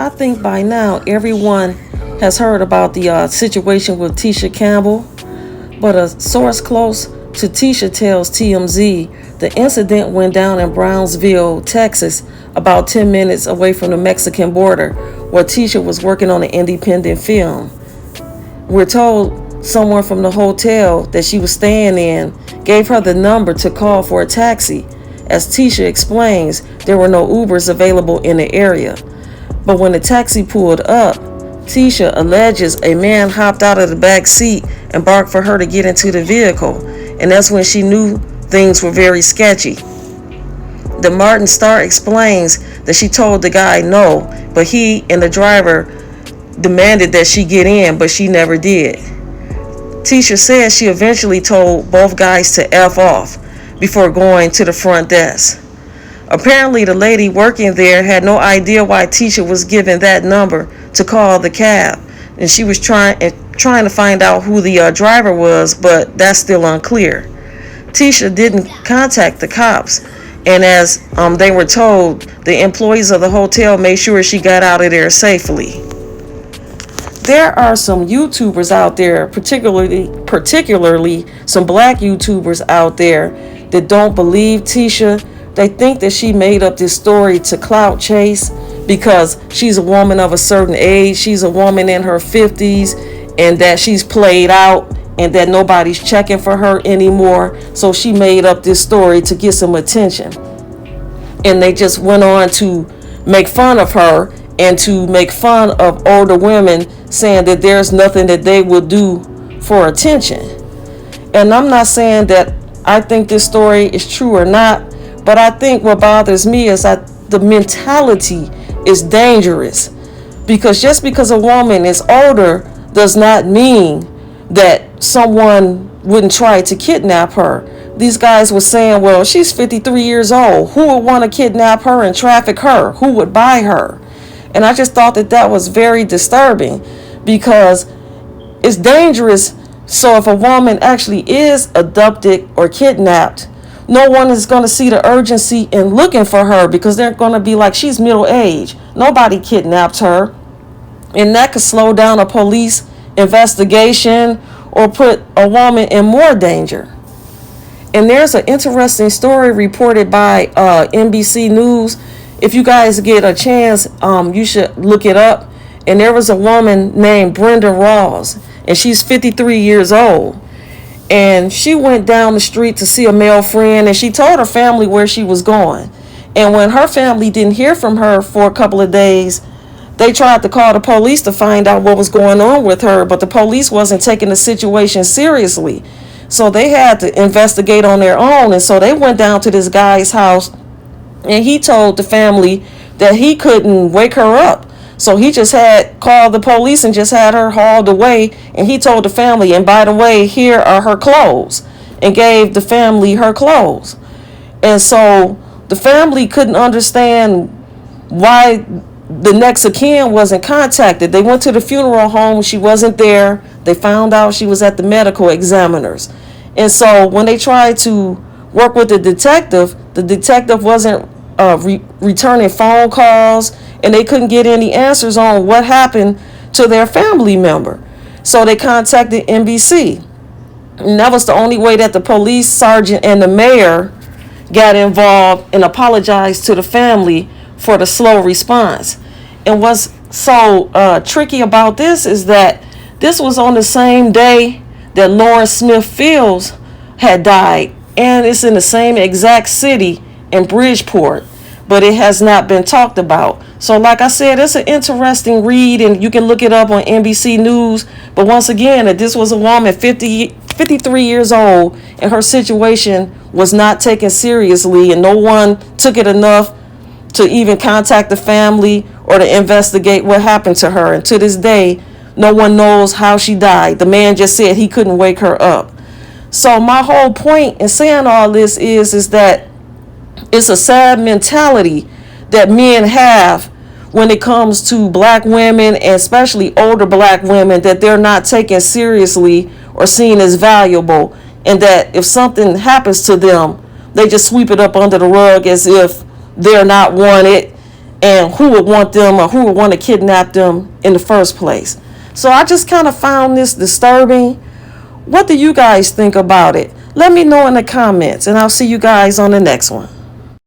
I think by now everyone has heard about the situation with Tisha Campbell, but a source close to Tisha tells TMZ the incident went down in Brownsville, Texas, about 10 minutes away from the Mexican border, where Tisha was working on an independent film. We're told someone from the hotel that she was staying in gave her the number to call for a taxi. As Tisha explains, there were no Ubers available in the area. But when the taxi pulled up, Tisha alleges a man hopped out of the back seat and barked for her to get into the vehicle, and that's when she knew things were very sketchy. The Martin Star explains that she told the guy no, but he and the driver demanded that she get in, but she never did. Tisha says she eventually told both guys to F off before going to the front desk. Apparently, the lady working there had no idea why Tisha was given that number to call the cab, and she was trying to find out who the driver was, but that's still unclear. Tisha didn't contact the cops, and as they were told, the employees of the hotel made sure she got out of there safely. There are some YouTubers out there, particularly some black YouTubers out there that don't believe Tisha. They think that she made up this story to clout chase because she's a woman of a certain age. She's a woman in her 50s, and that she's played out and that nobody's checking for her anymore. So she made up this story to get some attention. And they just went on to make fun of her and to make fun of older women, saying that there's nothing that they will do for attention. And I'm not saying that I think this story is true or not, but I think what bothers me is that the mentality is dangerous. Because just because a woman is older does not mean that someone wouldn't try to kidnap her. These guys were saying, well, she's 53 years old. Who would want to kidnap her and traffic her? Who would buy her? And I just thought that was very disturbing, because it's dangerous. So if a woman actually is abducted or kidnapped, no one is going to see the urgency in looking for her, because they're going to be like, she's middle-aged. Nobody kidnapped her. And that could slow down a police investigation or put a woman in more danger. And there's an interesting story reported by NBC News. If you guys get a chance, you should look it up. And there was a woman named Brenda Rawls, and she's 53 years old. And she went down the street to see a male friend, and she told her family where she was going. And when her family didn't hear from her for a couple of days, they tried to call the police to find out what was going on with her, but the police wasn't taking the situation seriously. So they had to investigate on their own. And so they went down to this guy's house, and he told the family that he couldn't wake her up. So he just had called the police and just had her hauled away. And he told the family, and by the way, here are her clothes, and gave the family her clothes. And so the family couldn't understand why the next of kin wasn't contacted. They went to the funeral home. She wasn't there. They found out she was at the medical examiners. And so when they tried to work with the detective wasn't returning phone calls, and they couldn't get any answers on what happened to their family member. So they contacted NBC. And that was the only way that the police sergeant and the mayor got involved and apologized to the family for the slow response. And what's so tricky about this is that this was on the same day that Lawrence Smith Fields had died, and it's in the same exact city in Bridgeport, but it has not been talked about. So like I said, it's an interesting read, and you can look it up on NBC News. But once again, that this was a woman 53 years old, and her situation was not taken seriously, and no one took it enough to even contact the family or to investigate what happened to her. And to this day, no one knows how she died. The man just said he couldn't wake her up. So my whole point in saying all this is that it's a sad mentality that men have when it comes to black women, and especially older black women, that they're not taken seriously or seen as valuable, and that if something happens to them, they just sweep it up under the rug as if they're not wanted, and who would want them or who would want to kidnap them in the first place. So I just kind of found this disturbing. What do you guys think about it? Let me know in the comments, and I'll see you guys on the next one.